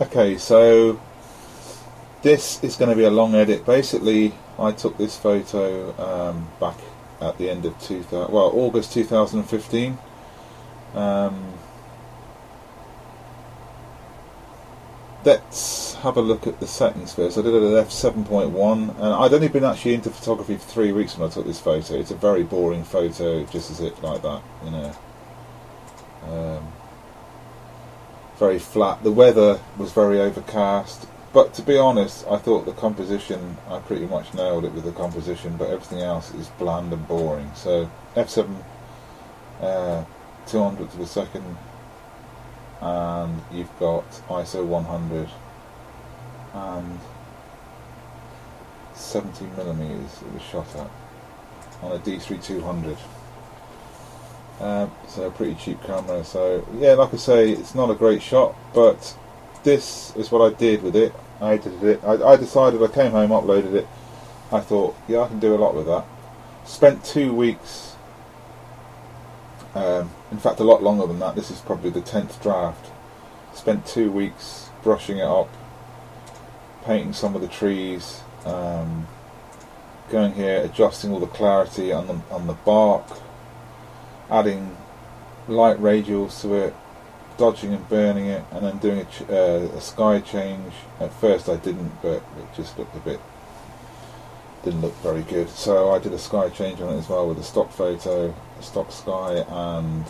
Okay, so this is going to be a long edit. Basically, I took this photo back at the end of August 2015. Let's have a look at the settings first. I did it at f7.1, and I'd only been actually into photography for 3 weeks when I took this photo. It's a very boring photo, just as it like that, you know. Very flat. The weather was very overcast, but to be honest, I thought the composition, I pretty much nailed it with the composition, but everything else is bland and boring. So f7, 200 to the second, and you've got ISO 100 and 70mm it was shot at on a D3200. So a pretty cheap camera. So yeah, like I say, it's not a great shot, but this is what I did with it. I edited it. I decided, I came home, uploaded it. I thought, yeah, I can do a lot with that. Spent 2 weeks, in fact a lot longer than that. This is probably the 10th draft. Spent 2 weeks brushing it up, painting some of the trees, going here, adjusting all the clarity on the bark, adding light radials to it, dodging and burning it, and then doing a sky change. At first I didn't, but it just looked didn't look very good. So I did a sky change on it as well with a stock photo, a stock sky, and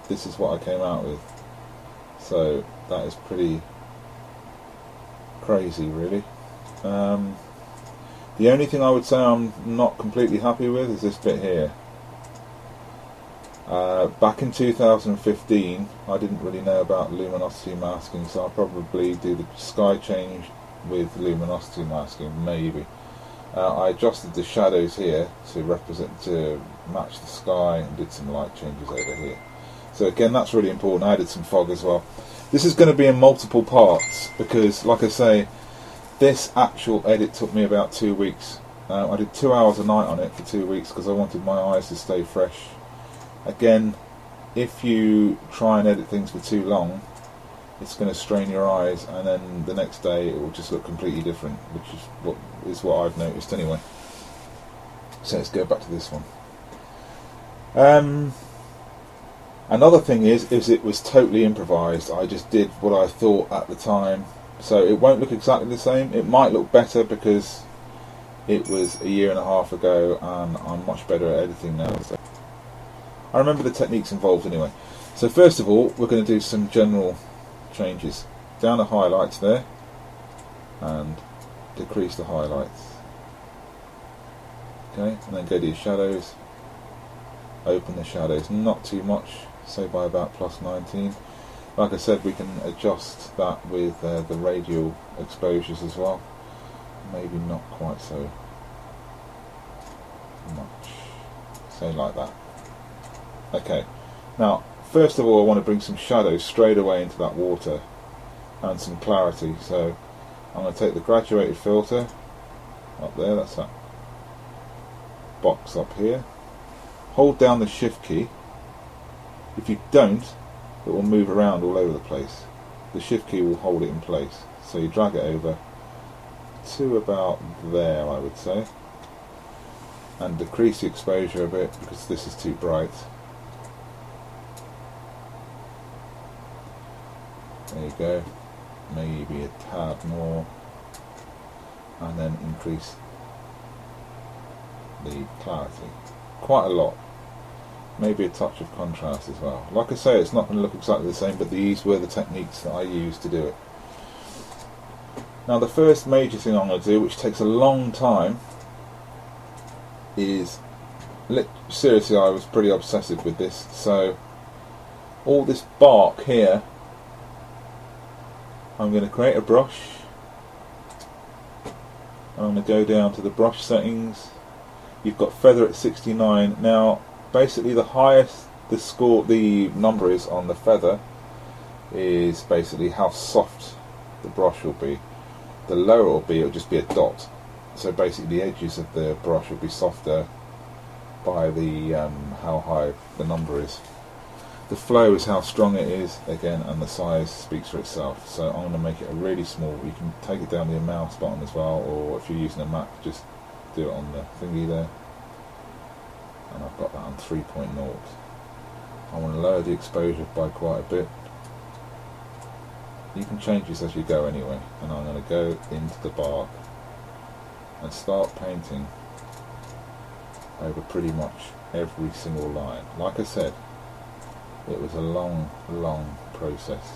this is what I came out with. So that is pretty crazy, really. The only thing I would say I'm not completely happy with is this bit here. Back in 2015 I didn't really know about luminosity masking, so I'll probably do the sky change with luminosity masking, maybe. I adjusted the shadows here to match the sky, and did some light changes over here. So again, that's really important. I added some fog as well. This is going to be in multiple parts because, like I say, this actual edit took me about 2 weeks. I did 2 hours a night on it for 2 weeks because I wanted my eyes to stay fresh. Again, if you try and edit things for too long, it's going to strain your eyes, and then the next day it will just look completely different, which is what I've noticed anyway. So let's go back to this one. Another thing is it was totally improvised. I just did what I thought at the time, so it won't look exactly the same. It might look better because it was a year and a half ago, and I'm much better at editing now. So I remember the techniques involved anyway. So first of all, we're going to do some general changes. Down the highlights there, and decrease the highlights. Okay, and then go to your shadows. Open the shadows, not too much, say by about +19. Like I said, we can adjust that with the radial exposures as well. Maybe not quite so much. Say like that. Okay, now first of all I want to bring some shadows straight away into that water and some clarity. So I'm going to take the graduated filter up there, that's that box up here. Hold down the shift key. If you don't, it will move around all over the place. The shift key will hold it in place. So you drag it over to about there, I would say, and decrease the exposure a bit because this is too bright. There you go, maybe a tad more, and then increase the clarity quite a lot, maybe a touch of contrast as well. Like I say, it's not going to look exactly the same, but these were the techniques that I used to do it. Now the first major thing I'm going to do, which takes a long time, is, seriously, I was pretty obsessive with this. So all this bark here, I'm going to create a brush, and I'm going to go down to the brush settings. You've got feather at 69. Now basically the highest the number is on the feather is basically how soft the brush will be. The lower it'll just be a dot. So basically the edges of the brush will be softer by the how high the number is. The flow is how strong it is again, and the size speaks for itself. So I'm going to make it a really small. You can take it down with your mouse button as well, or if you're using a Mac, just do it on the thingy there. And I've got that on 3.0. I want to lower the exposure by quite a bit. You can change this as you go anyway, and I'm going to go into the bark and start painting over pretty much every single line. Like I said, it was a long process.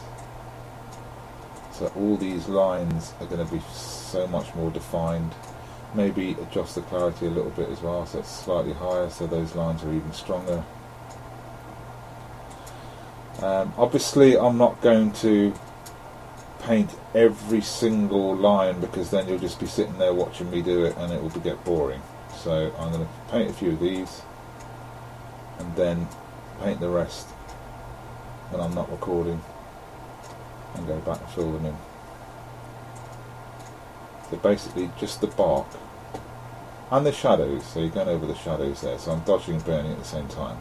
So all these lines are going to be so much more defined. Maybe adjust the clarity a little bit as well, so it's slightly higher, so those lines are even stronger. Obviously I'm not going to paint every single line, because then you'll just be sitting there watching me do it and it will get boring. So I'm going to paint a few of these and then paint the rest when I'm not recording and go back and fill them in. So basically just the bark and the shadows, so you're going over the shadows there, so I'm dodging and burning at the same time.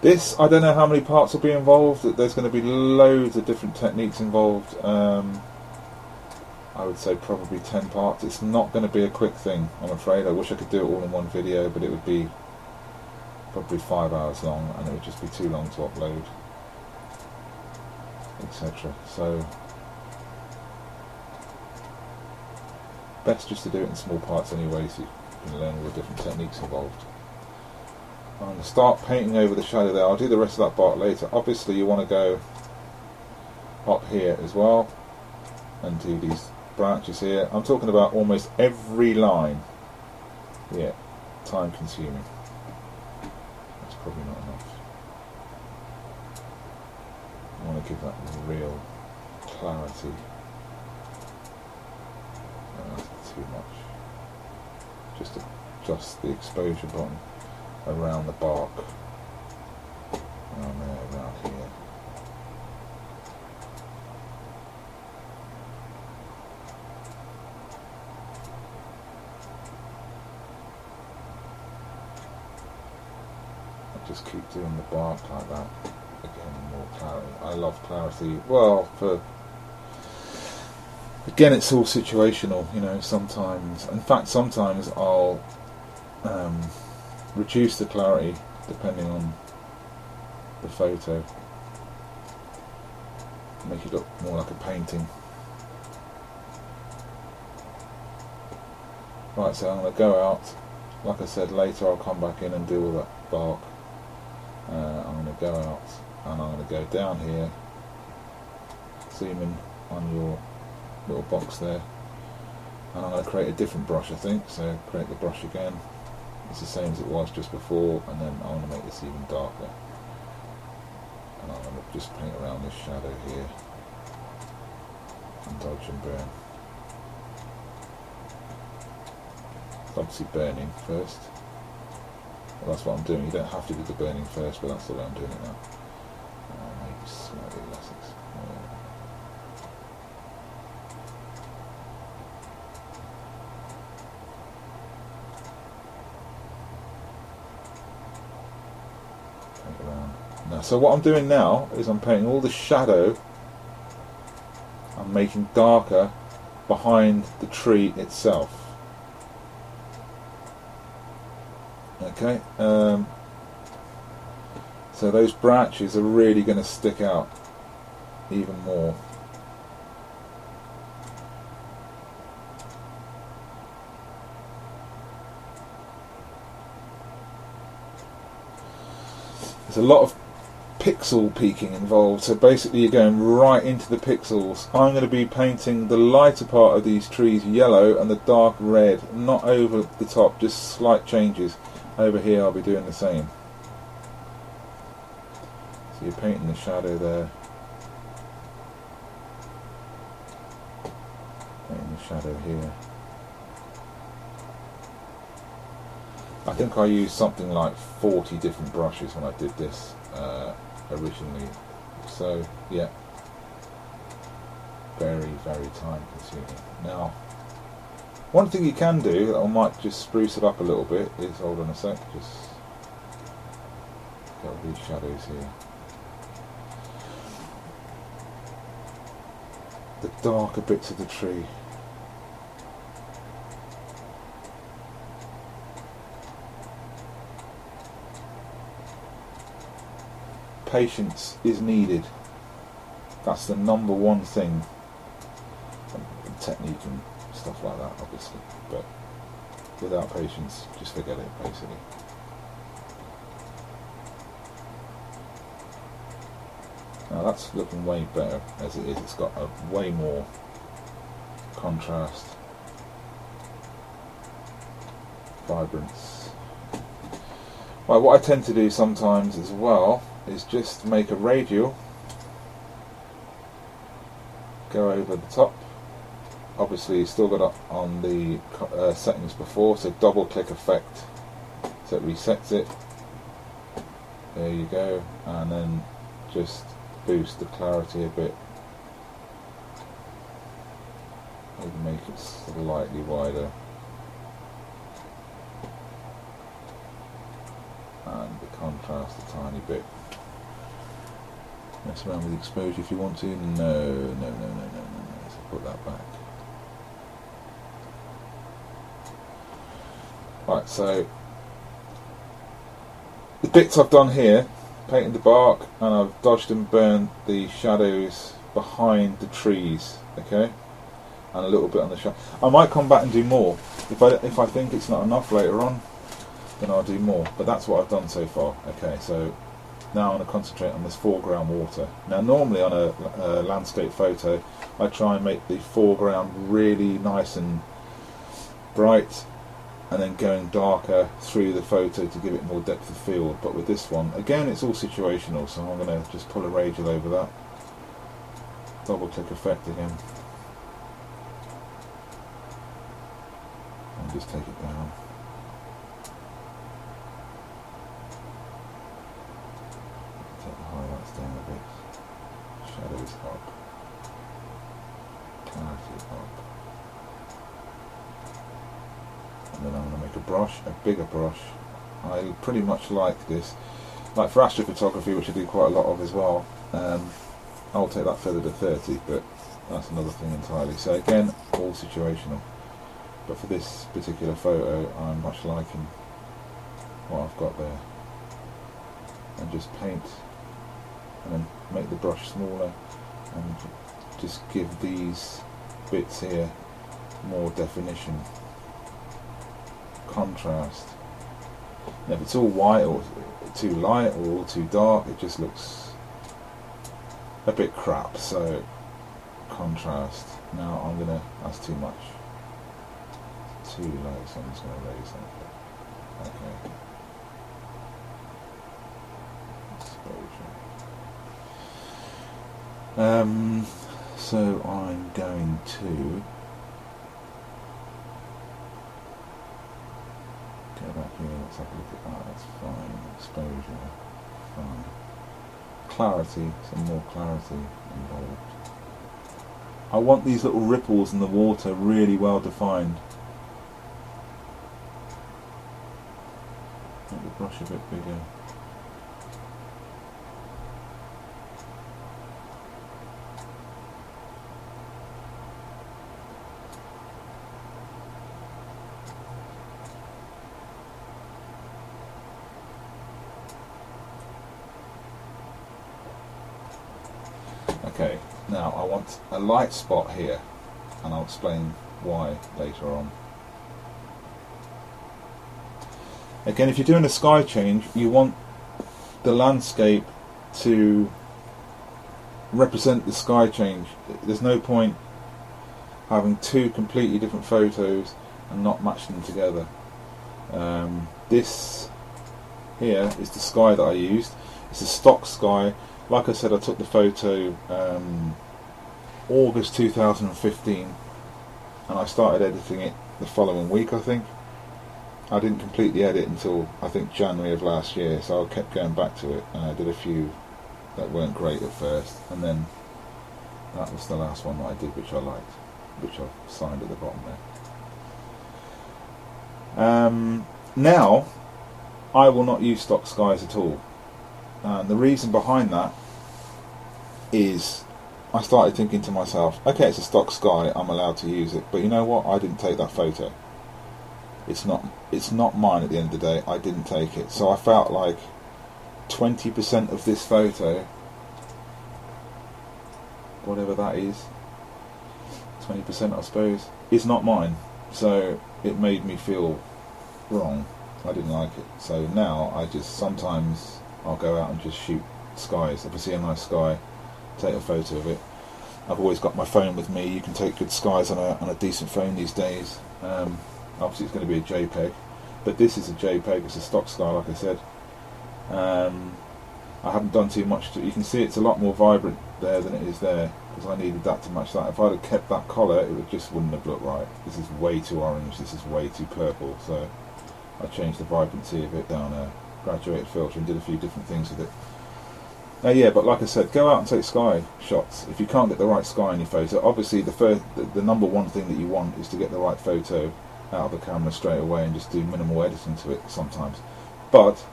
This, I don't know how many parts will be involved. There's going to be loads of different techniques involved. I would say probably 10 parts. It's not going to be a quick thing, I'm afraid. I wish I could do it all in one video, but it would be probably 5 hours long and it would just be too long to upload, etc. So best just to do it in small parts anyway, so you can learn all the different techniques involved. I'm going to start painting over the shadow there. I'll do the rest of that part later. Obviously you want to go up here as well and do these branches here. I'm talking about almost every line. Yeah, time consuming. That's probably not enough. I want to give that real clarity. No, that's too much. Just adjust the exposure button around the bark. Around there, around here. Just keep doing the bark like that. Again, more clarity. I love clarity. Well, again, it's all situational, you know. Sometimes, in fact, sometimes I'll reduce the clarity depending on the photo, make it look more like a painting. Right, so I'm going to go out. Like I said, later I'll come back in and do all that bark. I'm going to go out and I'm going to go down here, zoom in on your little box there, and I'm going to create a different brush, I think. So create the brush again. It's the same as it was just before, and then I want to make this even darker. And I'm going to just paint around this shadow here and dodge and burn. It's obviously burning first. Well, that's what I'm doing. You don't have to do the burning first, but that's the way I'm doing it now. Maybe slightly less. Paint around. Now, so what I'm doing now is I'm painting all the shadow. I'm making darker behind the tree itself. Okay, so those branches are really going to stick out even more. There's a lot of pixel peaking involved, so basically you're going right into the pixels. I'm going to be painting the lighter part of these trees yellow and the dark red, not over the top, just slight changes. Over here I'll be doing the same. So you're painting the shadow there, painting the shadow here. I think I used something like 40 different brushes when I did this originally. So yeah, very, very time consuming. Now One thing you can do that I might just spruce it up a little bit is, hold on a sec, just got these shadows here. The darker bits of the tree. Patience is needed. That's the number one thing. And technique and stuff like that, obviously, but without patience, just forget it, basically. Now that's looking way better as it is. It's got a way more contrast, vibrance. Right, what I tend to do sometimes as well is just make a radial, go over the top. Obviously you still got it on the settings before, so double click effect, so it resets it. There you go, and then just boost the clarity a bit. Maybe make it slightly wider. And the contrast a tiny bit. Mess around with the exposure if you want to. No. So put that back. Right, so the bits I've done here, painted the bark, and I've dodged and burned the shadows behind the trees, okay, and a little bit on the shadow. I might come back and do more if I think it's not enough later on, then I'll do more. But that's what I've done so far. Okay, so now I'm going to concentrate on this foreground water. Now normally on a landscape photo I try and make the foreground really nice and bright, and then going darker through the photo to give it more depth of field. But with this one, again, it's all situational, so I'm going to just pull a radial over that, double click effect again, and just take it down. Take the highlights down a bit, shadows up, clarity up. And then I'm going to make a brush, a bigger brush. I pretty much like this. Like for astrophotography, which I do quite a lot of as well, I'll take that further to 30, but that's another thing entirely. So again, all situational. But for this particular photo, I'm much liking what I've got there. And just paint, and then make the brush smaller, and just give these bits here more definition. Contrast. And if it's all white or too light or all too dark, it just looks a bit crap. So contrast. Now I'm gonna, that's too much, too low, so I'm just gonna raise that. Okay. Exposure. So I'm going to go back here, let's have a look at that, that's fine. Exposure, fine. Clarity, some more clarity involved. I want these little ripples in the water really well defined. Make the brush a bit bigger. Okay, now I want a light spot here, and I'll explain why later on. Again, if you're doing a sky change, you want the landscape to represent the sky change. There's no point having two completely different photos and not matching them together. This here is the sky that I used. It's a stock sky. Like I said, I took the photo August 2015, and I started editing it the following week, I think. I didn't completely edit until I think January of last year, so I kept going back to it, and I did a few that weren't great at first, and then that was the last one that I did, which I liked, which I've signed at the bottom there. Now, I will not use stock skies at all. And the reason behind that is I started thinking to myself, okay, it's a stock sky, I'm allowed to use it. But you know what? I didn't take that photo. It's not mine at the end of the day. I didn't take it. So I felt like 20% of this photo, whatever that is, 20% I suppose, is not mine. So it made me feel wrong. I didn't like it. So now I just, sometimes I'll go out and just shoot skies. If I see a nice sky, take a photo of it. I've always got my phone with me. You can take good skies on a decent phone these days. Obviously it's going to be a JPEG, but this is a JPEG. It's a stock sky, like I said. I haven't done too much to, you can see it's a lot more vibrant there than it is there, because I needed that to match that. If I'd have kept that colour, it just wouldn't have looked right. This is way too orange, this is way too purple, so I changed the vibrancy of it down a graduated filter and did a few different things with it. Yeah, but like I said, go out and take sky shots. If you can't get the right sky in your photo, obviously the number one thing that you want is to get the right photo out of the camera straight away and just do minimal editing to it sometimes. But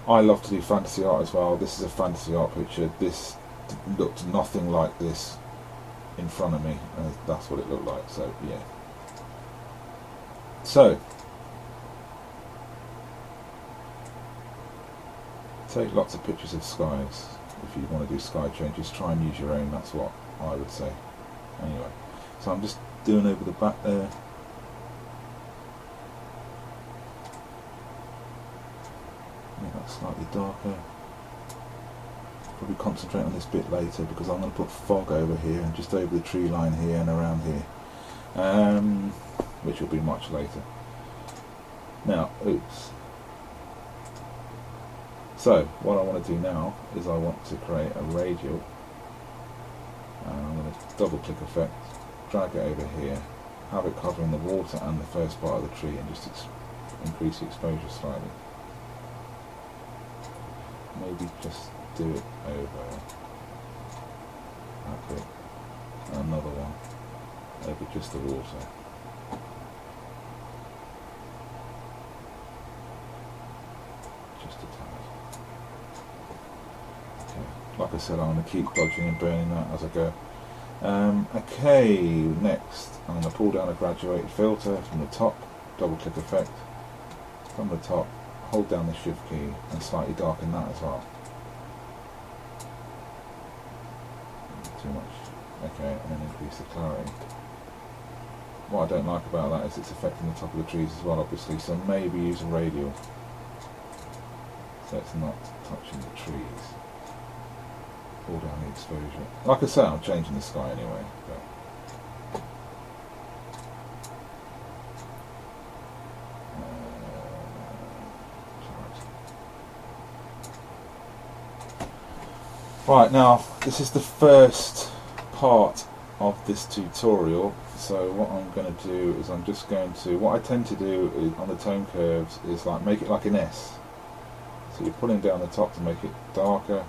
I love to do fantasy art as well. This is a fantasy art picture. This looked nothing like this in front of me, and that's what it looked like. So yeah. So take lots of pictures of skies. If you want to do sky changes, try and use your own. That's what I would say. Anyway, so I'm just doing over the back there. Make that slightly darker. Probably concentrate on this bit later, because I'm going to put fog over here and just over the tree line here and around here, which will be much later. Now, oops. So what I want to do now is I want to create a radial. I'm going to double click effect, drag it over here, have it covering the water and the first part of the tree, and just increase the exposure slightly. Maybe just do it over that bit, and another one over just the water. Just a tad. Okay, like I said, I'm going to keep dodging and burning that as I go. Okay, next I'm going to pull down a graduated filter from the top, double click effect, from the top, hold down the shift key and slightly darken that as well. Too much. Okay, and then increase the clarity. What I don't like about that is it's affecting the top of the trees as well, obviously, so maybe use a radial so it's not touching the trees. Pull down the exposure. Like I say, I'm changing the sky anyway. But right, now this is the first part of this tutorial, so what I'm going to do is I'm just going to, what I tend to do is, on the tone curves, is like make it like an S. So you're pulling down the top to make it darker,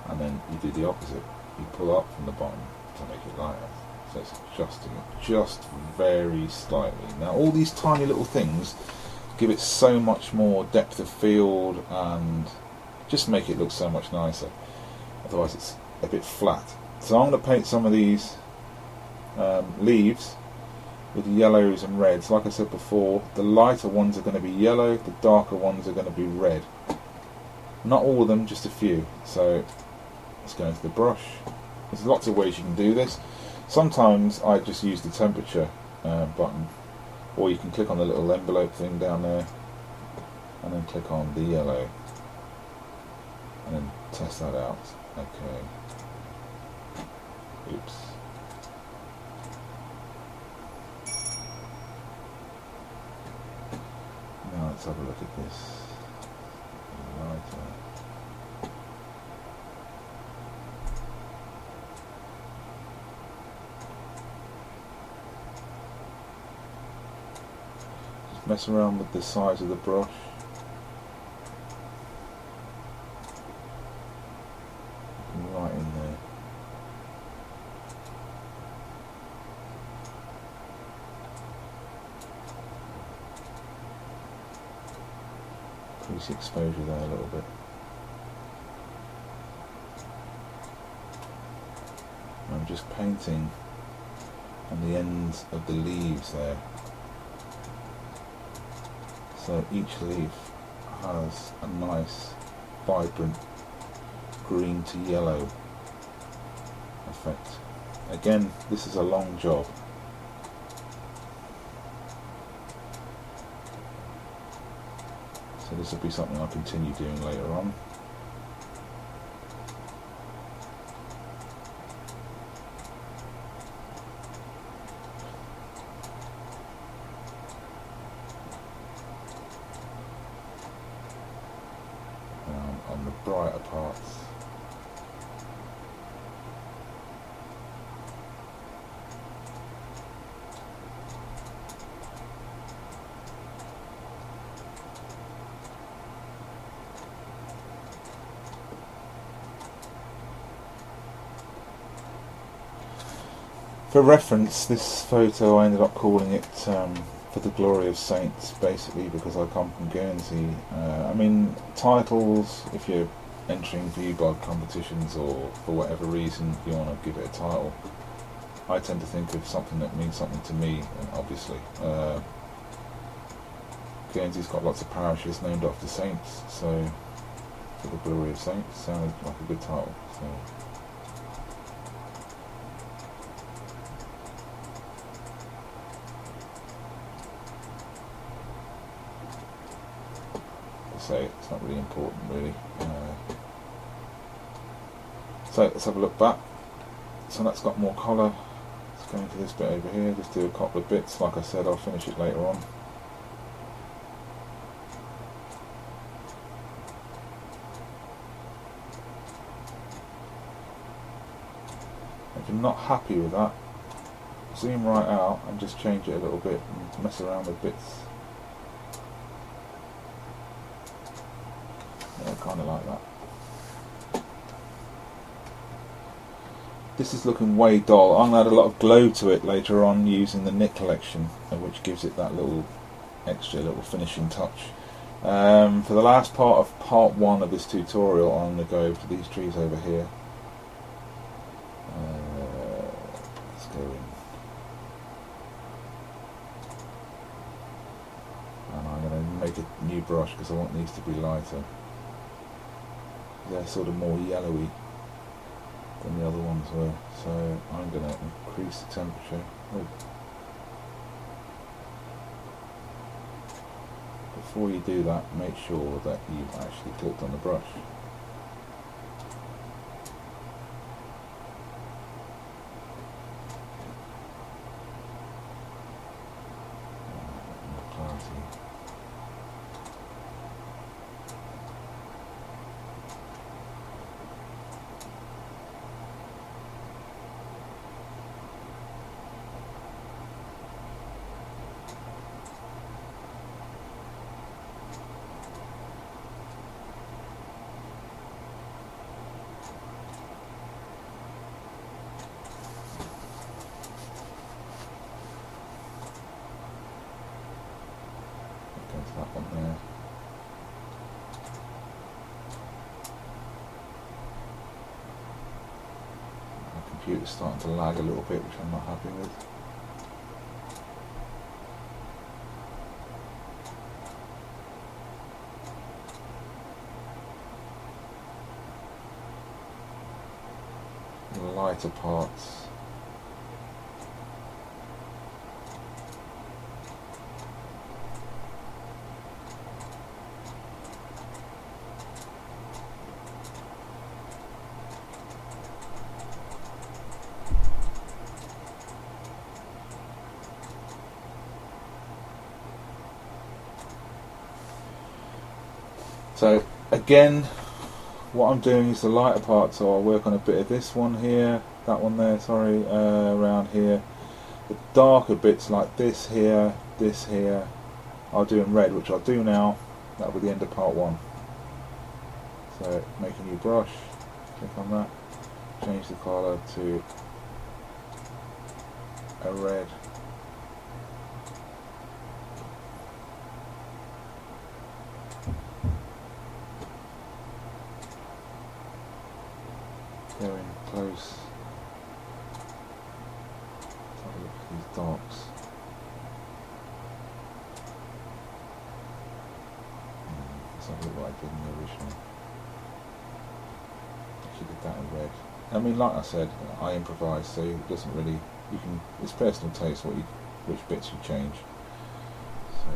and then you do the opposite, you pull up from the bottom to make it lighter. So it's adjusting it just very slightly. Now all these tiny little things give it so much more depth of field and just make it look so much nicer. Otherwise it's a bit flat. So I'm going to paint some of these leaves with yellows and reds. Like I said before, the lighter ones are going to be yellow, the darker ones are going to be red. Not all of them, just a few. So let's go into the brush. There's lots of ways you can do this. Sometimes I just use the temperature button, or you can click on the little envelope thing down there and then click on the yellow and then test that out. Okay. Oops. Now let's have a look at this. Lighter. Just mess around with the size of the brush. Right in there. Increase the exposure there a little bit. I'm just painting on the ends of the leaves there. So each leaf has a nice, vibrant green to yellow effect. Again, this is a long job. So this will be something I'll continue doing later on. On the brighter parts. For reference, this photo I ended up calling it For the Glory of Saints, basically because I come from Guernsey. I mean, titles, if you're entering ViewBug competitions or for whatever reason you want to give it a title, I tend to think of something that means something to me, and obviously. Guernsey's got lots of parishes named after saints, so For the Glory of Saints sounded like a good title. So. Say it's not really important, really. So let's have a look back. So that's got more colour. Let's go into this bit over here. Just do a couple of bits. Like I said, I'll finish it later on. If you're not happy with that, zoom right out and just change it a little bit and mess around with bits. Yeah, kind of like that. This is looking way dull. I'm going to add a lot of glow to it later on using the Nik collection, which gives it that little extra little finishing touch. For the last part of part 1 of this tutorial, I'm going to go over to these trees over here. Let's go in. And I'm going to make a new brush because I want these to be lighter. They're sort of more yellowy than the other ones were, so I'm going to increase the temperature. Oh. Before you do that, make sure that you've actually clicked on the brush. More clarity. That one there. My computer's starting to lag a little bit, which I'm not happy with. The lighter parts. So again, what I'm doing is the lighter parts, so I'll work on a bit of this one here, that one there, sorry, around here. The darker bits like this here, I'll do in red, which I'll do now. That'll be the end of part 1. So make a new brush, click on that, change the colour to a red. stocks. That's not what I did in the original. Actually did that in red. I mean, like I said, I improvise, so it doesn't really. You can. It's personal taste which bits you change. So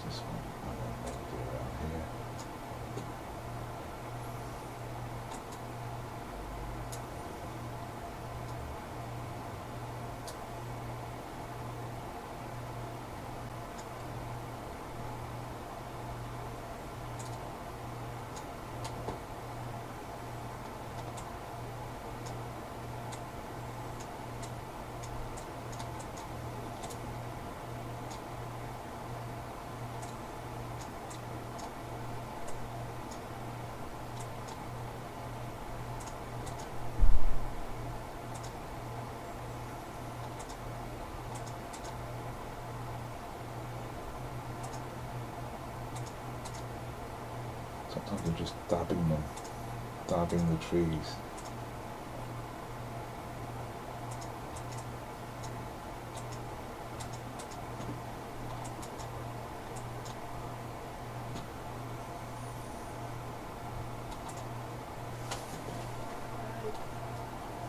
this one I don't maybe do around here. Sometimes I'm just dabbing the trees.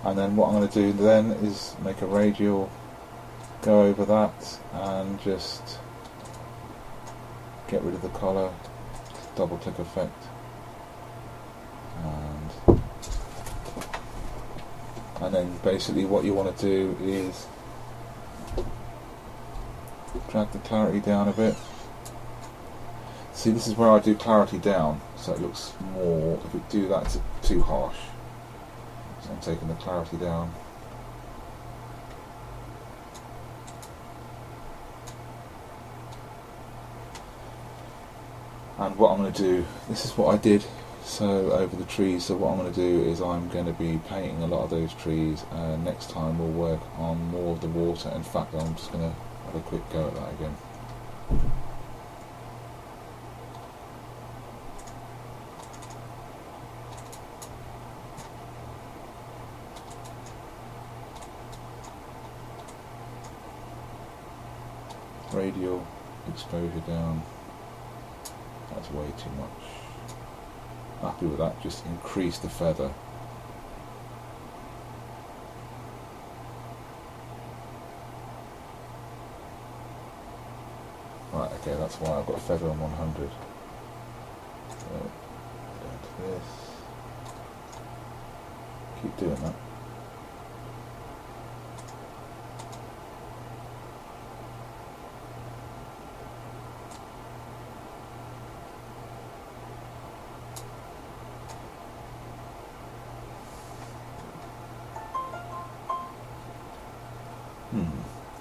And then what I'm going to do then is make a radial, go over that and just get rid of the color, double click effect, and then basically what you want to do is drag the clarity down a bit. See, this is where I do clarity down, so it looks more. If we do that, it's too harsh. So I'm taking the clarity down. And what I'm going to do, this is what I did so over the trees, so what I'm going to do is I'm going to be painting a lot of those trees, and next time we'll work on more of the water. In fact, I'm just going to have a quick go at that again. Radial exposure down. That's way too much. Happy with that, just increase the feather. Right, okay, that's why I've got a feather on 100. So, down to this. Keep doing that.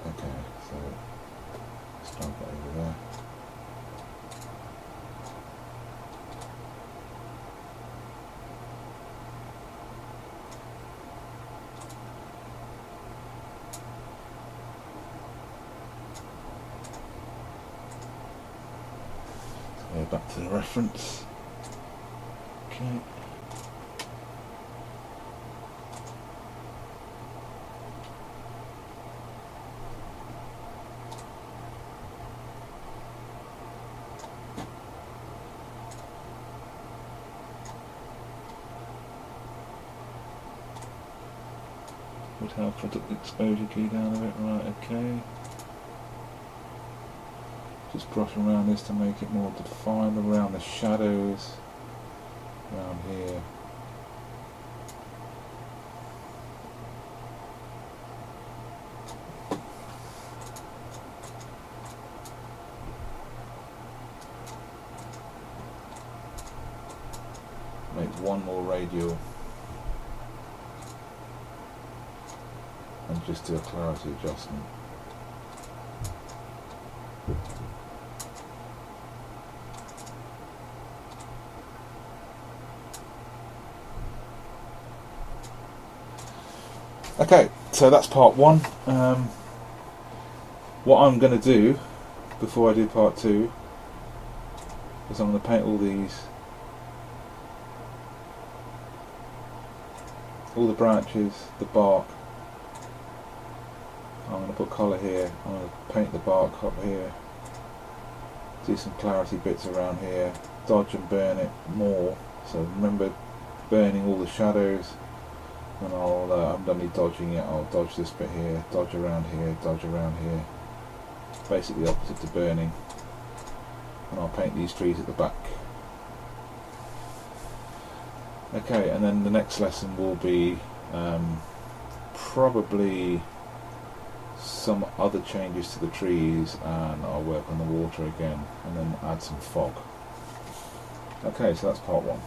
Okay, so let's drag that over there. So go back to the reference. Okay. Would help if I took the exposure key down a bit. Right, okay. Just brush around this to make it more defined around the shadows around here. Make one more radial and just do a clarity adjustment. Okay, so that's part one. What I'm going to do before I do part two is I'm going to paint all the branches, the bark, I'm going to put colour here, I'm going to paint the bark up here, do some clarity bits around here, dodge and burn it more. So remember burning all the shadows, and I haven't done any dodging yet. I'll dodge this bit here, dodge around here, dodge around here. Basically opposite to burning. And I'll paint these trees at the back. Okay, and then the next lesson will be probably some other changes to the trees, and I'll work on the water again and then add some fog. Okay, so that's part one.